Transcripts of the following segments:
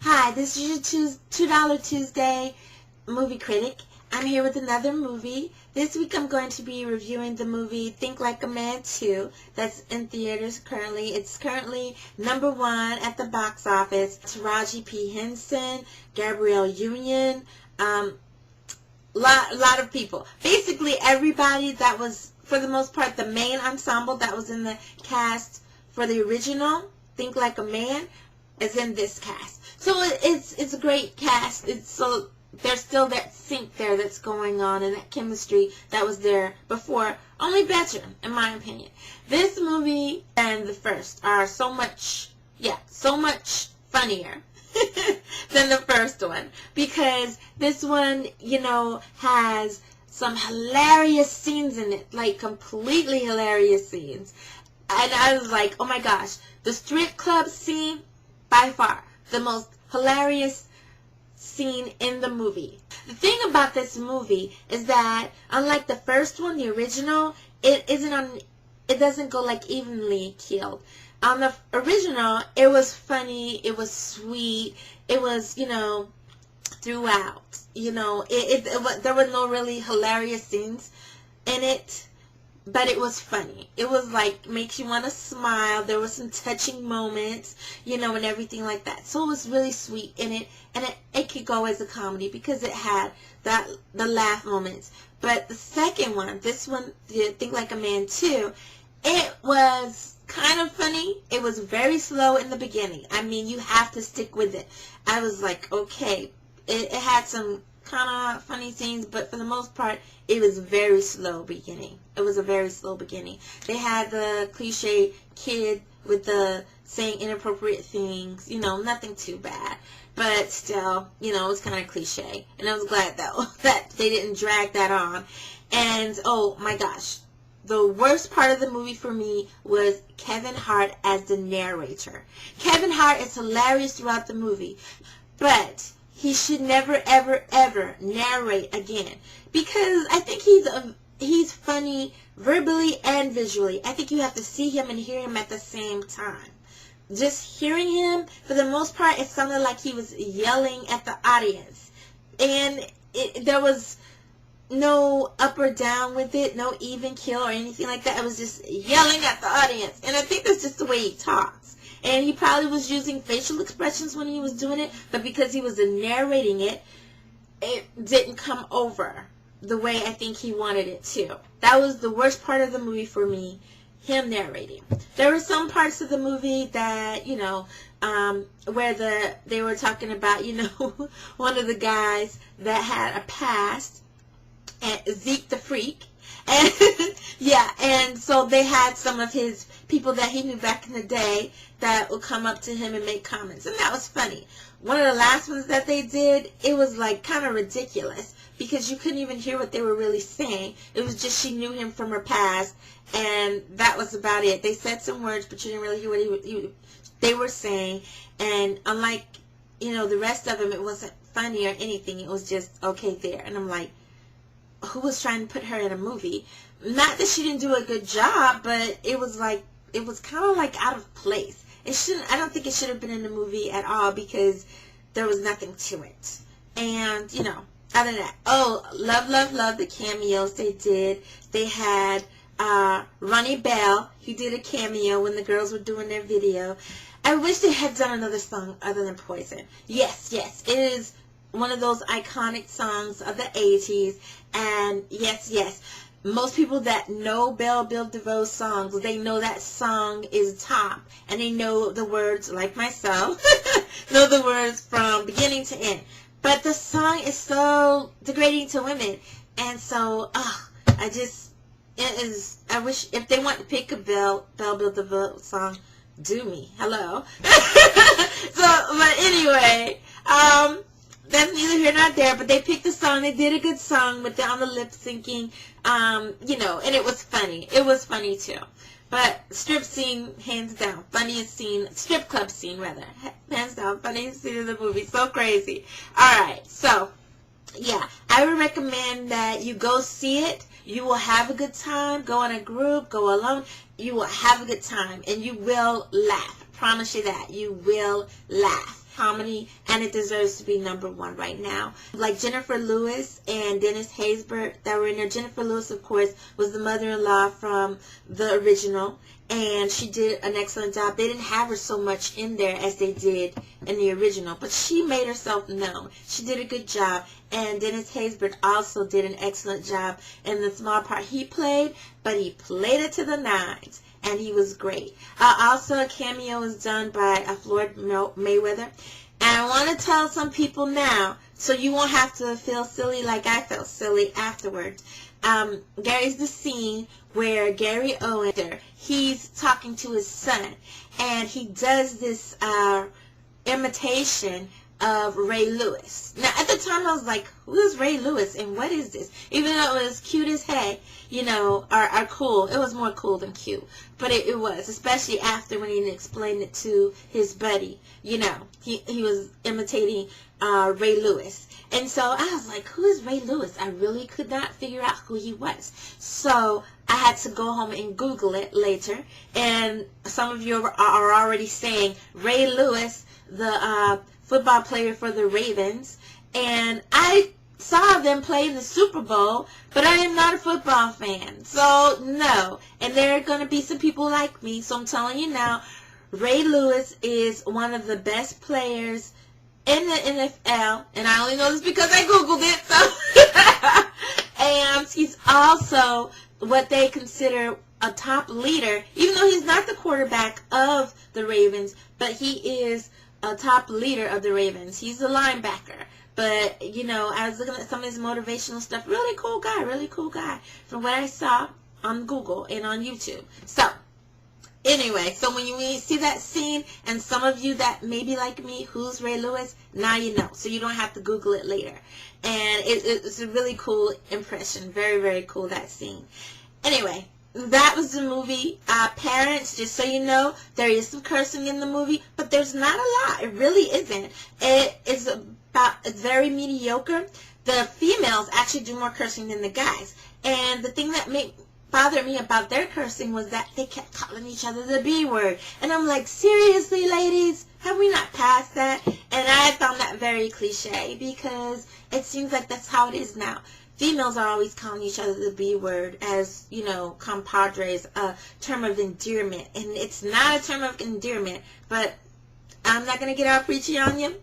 Hi, this is your $2 Tuesday movie critic. I'm here with another movie. This week I'm going to be reviewing the movie Think Like a Man 2 that's in theaters currently. It's currently #1 at the box office. It's Taraji P. Henson, Gabrielle Union, lot of people. Basically everybody that was, for the most part, the main ensemble that was in the cast for the original Think Like a Man is in this cast. So it's a great cast. There's still that sync there that's going on and that chemistry that was there before, only better in my opinion. This movie and the first are so much funnier than the first one, because this one, has some hilarious scenes in it, like completely hilarious scenes. And I was like, oh my gosh, the strip club scene, by far the most hilarious scene in the movie. The thing about this movie is that, unlike the first one, the original, it doesn't go like evenly keeled. On the original, it was funny, it was sweet, it was, throughout. There were no really hilarious scenes in it, but it was funny. It was like, makes you want to smile. There were some touching moments, and everything like that. So it was really sweet in it, and it could go as a comedy because it had the laugh moments. But the second one, this one, Think Like a Man 2, it was kind of funny. It was very slow in the beginning. I mean, you have to stick with it. I was like, okay. It had some kind of funny scenes, but for the most part, it was very slow beginning. It was a very slow beginning. They had the cliche kid with the saying inappropriate things, nothing too bad, but still, it was kind of cliche. And I was glad though that they didn't drag that on. And oh my gosh, the worst part of the movie for me was Kevin Hart as the narrator. Kevin Hart is hilarious throughout the movie, but he should never, ever, ever narrate again, because I think he's funny verbally and visually. I think you have to see him and hear him at the same time. Just hearing him, for the most part, it sounded like he was yelling at the audience, and there was no up or down with it, no even kill or anything like that. It was just yelling at the audience, and I think that's just the way he talks. And he probably was using facial expressions when he was doing it, but because he was narrating it, it didn't come over the way I think he wanted it to. That was the worst part of the movie for me, him narrating. There were some parts of the movie that, where they were talking about, one of the guys that had a past, Zeke the Freak. And yeah, and so they had some of his people that he knew back in the day that would come up to him and make comments, and that was funny. One of the last ones that they did, it was like kind of ridiculous because you couldn't even hear what they were really saying. It was just she knew him from her past, and that was about it. They said some words, but you didn't really hear what they were saying. And unlike the rest of them, it wasn't funny or anything. It was just okay there. And I'm like, who was trying to put her in a movie? Not that she didn't do a good job, but it was kind of like out of place. I don't think it should have been in the movie at all because there was nothing to it. And, other than that, love the cameos they did. They had Ronnie Bell. He did a cameo when the girls were doing their video. I wish they had done another song other than Poison. Yes, it is one of those iconic songs of the 80s, and yes, most people that know Belle Biv DeVoe's songs, they know that song is top, and they know the words, like myself, know the words from beginning to end. But the song is so degrading to women, and so, I wish, if they want to pick a Belle Biv DeVoe song, do me, hello. But anyway, that's neither here nor there, but they picked a song. They did a good song with on the lip syncing, and it was funny. It was funny too. But strip scene, hands down, funniest scene, strip club scene rather, hands down, funniest scene in the movie. So crazy. Alright, so, yeah, I would recommend that you go see it. You will have a good time. Go in a group, go alone. You will have a good time, and you will laugh. I promise you that. You will laugh. comedy, and it deserves to be #1 right now. Like Jennifer Lewis and Dennis Haysbert that were in there. Jennifer Lewis, of course, was the mother-in-law from the original, and she did an excellent job. They didn't have her so much in there as they did in the original, but she made herself known. She did a good job, and Dennis Haysbert also did an excellent job in the small part he played, but he played it to the nines, and he was great. Also, a cameo was done by Floyd Mayweather, and I want to tell some people now, so you won't have to feel silly like I felt silly afterwards. There's the scene where Gary Owen, he's talking to his son, and he does this imitation of Ray Lewis. Now, at the time, I was like, who's Ray Lewis, and what is this? Even though it was cute as heck, you know, or cool. It was more cool than cute. But it was, especially after when he explained it to his buddy. You know, he was imitating Ray Lewis. And so I was like, who is Ray Lewis? I really could not figure out who he was. So I had to go home and Google it later. And some of you are already saying Ray Lewis, the football player for the Ravens. And I saw them play in the Super Bowl, but I am not a football fan. So, no. And there are going to be some people like me. So I'm telling you now, Ray Lewis is one of the best players in the NFL, and I only know this because I Googled it, so, and he's also what they consider a top leader, even though he's not the quarterback of the Ravens, but he is a top leader of the Ravens. He's a linebacker, but, you know, I was looking at some of his motivational stuff, really cool guy, from what I saw on Google and on YouTube. So, anyway, so when you see that scene, and some of you that may be like me, who's Ray Lewis, now you know. So you don't have to Google it later. And it's a really cool impression. Very, very cool, that scene. Anyway, that was the movie. Parents, just so you know, there is some cursing in the movie, but there's not a lot. It really isn't. It's very mediocre. The females actually do more cursing than the guys. And the thing that bothered me about their cursing was that they kept calling each other the B word. And I'm like, seriously, ladies? Have we not passed that? And I found that very cliche because it seems like that's how it is now. Females are always calling each other the B word as, you know, compadres, a term of endearment. And it's not a term of endearment, but I'm not going to get all preachy on you.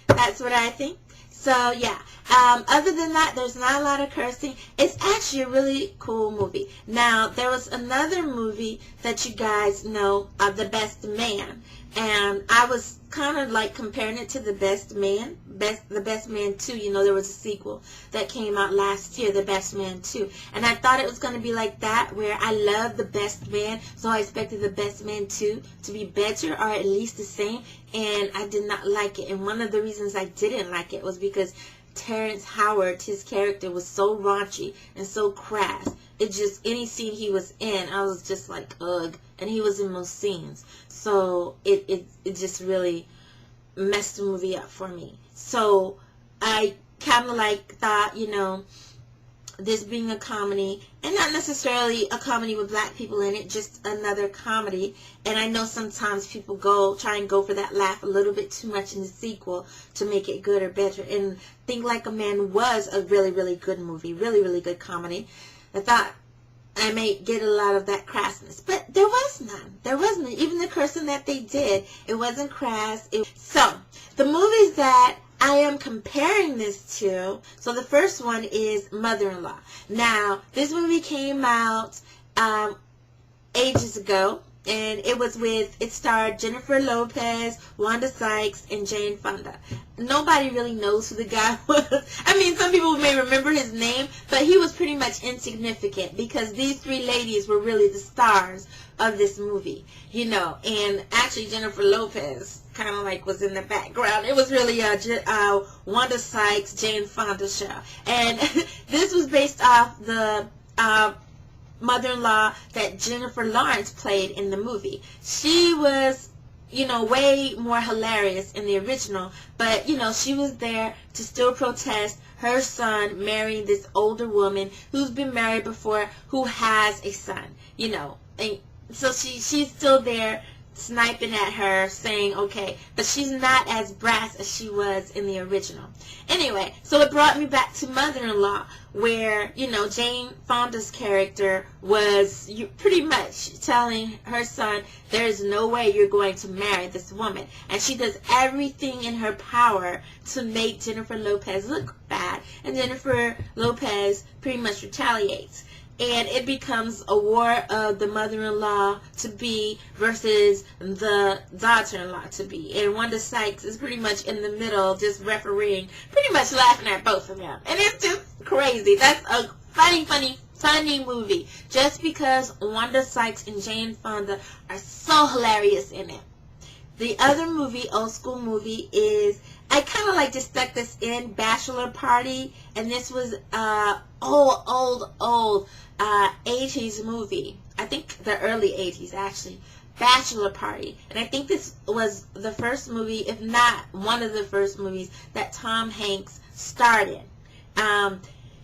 That's what I think. So, yeah. Other than that, there's not a lot of cursing. It's actually a really cool movie. Now, there was another movie that you guys know, The Best Man. And I was kind of like comparing it to The Best Man. The Best Man 2. You know, there was a sequel that came out last year, The Best Man 2. And I thought it was going to be like that, where I love The Best Man. So I expected The Best Man 2 to be better or at least the same. And I did not like it. And one of the reasons I didn't like it was because Terrence Howard, his character, was so raunchy and so crass. It just, any scene he was in, I was just like, ugh. And he was in most scenes. So it just really messed the movie up for me. So I kind of like thought, you know, this being a comedy, and not necessarily a comedy with black people in it, just another comedy. And I know sometimes people try and go for that laugh a little bit too much in the sequel to make it good or better. And Think Like a Man was a really, really good movie, really, really good comedy. I thought I may get a lot of that crassness, but there was none. There wasn't. Even the cursing that they did, it wasn't crass. So, the movies that I am comparing this to, so the first one is Mother-In-Law. Now, this movie came out ages ago, and it starred Jennifer Lopez, Wanda Sykes, and Jane Fonda. Nobody really knows who the guy was. I mean, some people may remember his name, but he was pretty much insignificant because these three ladies were really the stars of this movie, you know. And actually, Jennifer Lopez kind of like was in the background. It was really Wanda Sykes, Jane Fonda show. And this was based off the mother-in-law that Jennifer Lawrence played in the movie. She was, you know, way more hilarious in the original, but, you know, she was there to still protest her son marrying this older woman who's been married before, who has a son, you know. And so she's still there sniping at her, saying, okay, but she's not as brass as she was in the original. Anyway, so it brought me back to Mother-In-Law, where, you know, Jane Fonda's character was pretty much telling her son, there is no way you're going to marry this woman. And she does everything in her power to make Jennifer Lopez look bad. And Jennifer Lopez pretty much retaliates. And it becomes a war of the mother-in-law to be versus the daughter-in-law to be. And Wanda Sykes is pretty much in the middle, just refereeing, pretty much laughing at both of them. And it's just crazy. That's a funny movie. Just because Wanda Sykes and Jane Fonda are so hilarious in it. The other movie, old school movie, is, I kind of like to stuck this in, Bachelor Party. And this was old 80s movie. I think the early 80s, actually. Bachelor Party. And I think this was the first movie, if not one of the first movies, that Tom Hanks starred in.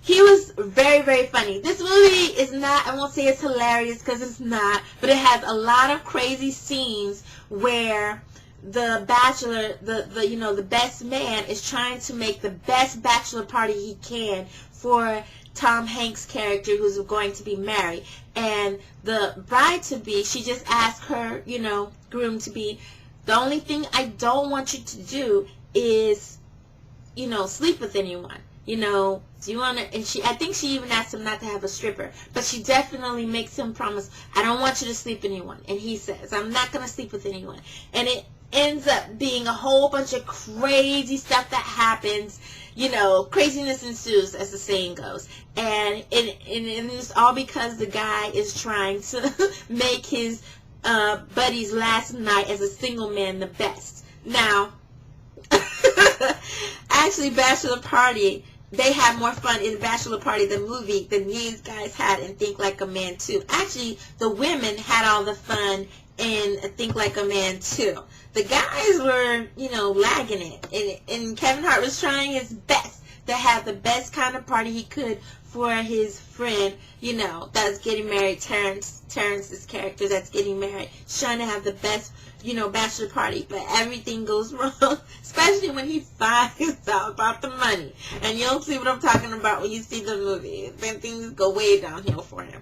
He was very, very funny. This movie is not, I won't say it's hilarious because it's not, but it has a lot of crazy scenes where the bachelor, the best man is trying to make the best bachelor party he can for Tom Hanks' character who's going to be married. And the bride-to-be, she just asked her, groom-to-be, the only thing I don't want you to do is, sleep with anyone. Do you want to, and I think she even asked him not to have a stripper, but she definitely makes him promise, I don't want you to sleep with anyone. And he says, I'm not going to sleep with anyone. And it ends up being a whole bunch of crazy stuff that happens. Craziness ensues, as the saying goes. And it's all because the guy is trying to make his buddy's last night as a single man the best. Now, actually, Bachelor Party, they had more fun in Bachelor Party, the movie, than these guys had in Think Like a Man 2. Actually, the women had all the fun in Think Like a Man 2. The guys were, lagging it. And Kevin Hart was trying his best to have the best kind of party he could for his friend, that's getting married, Terrence's character that's getting married. He's trying to have the best, bachelor party, but everything goes wrong, especially when he finds out about the money. And you'll see what I'm talking about when you see the movie. Then things go way downhill for him.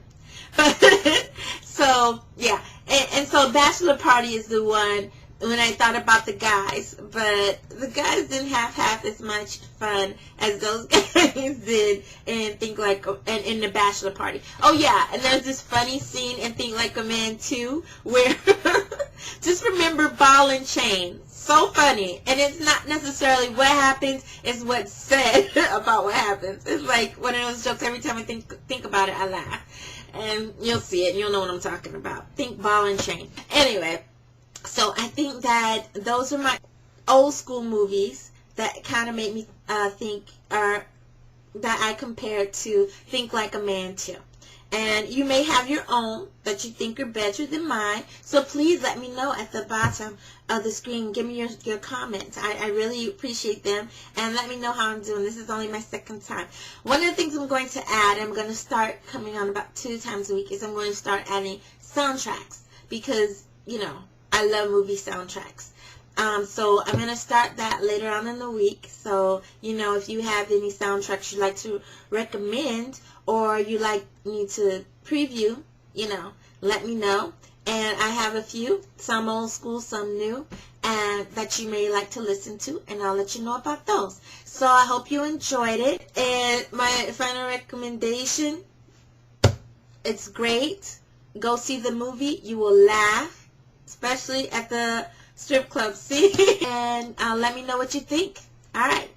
So, yeah. And so Bachelor Party is the one when I thought about the guys, but the guys didn't have half as much fun as those guys did in in the Bachelor Party. Oh yeah, and there's this funny scene in Think Like a Man 2 where just remember ball and chain. So funny, and it's not necessarily what happens, it's what's said about what happens. It's like one of those jokes. Every time I think about it, I laugh, and you'll see it. You'll know what I'm talking about. Think ball and chain. Anyway. So I think that those are my old school movies that kind of made me think, or that I compared to Think Like a Man 2. And you may have your own that you think are better than mine. So please let me know at the bottom of the screen. Give me your comments. I really appreciate them. And let me know how I'm doing. This is only my second time. One of the things I'm going to add, I'm going to start coming on about 2 times a week, is I'm going to start adding soundtracks. Because, I love movie soundtracks. So I'm going to start that later on in the week. So, if you have any soundtracks you'd like to recommend or you'd like me to preview, let me know. And I have a few, some old school, some new, and that you may like to listen to, and I'll let you know about those. So I hope you enjoyed it. And my final recommendation, it's great. Go see the movie. You will laugh. Especially at the strip club scene. And let me know what you think. All right.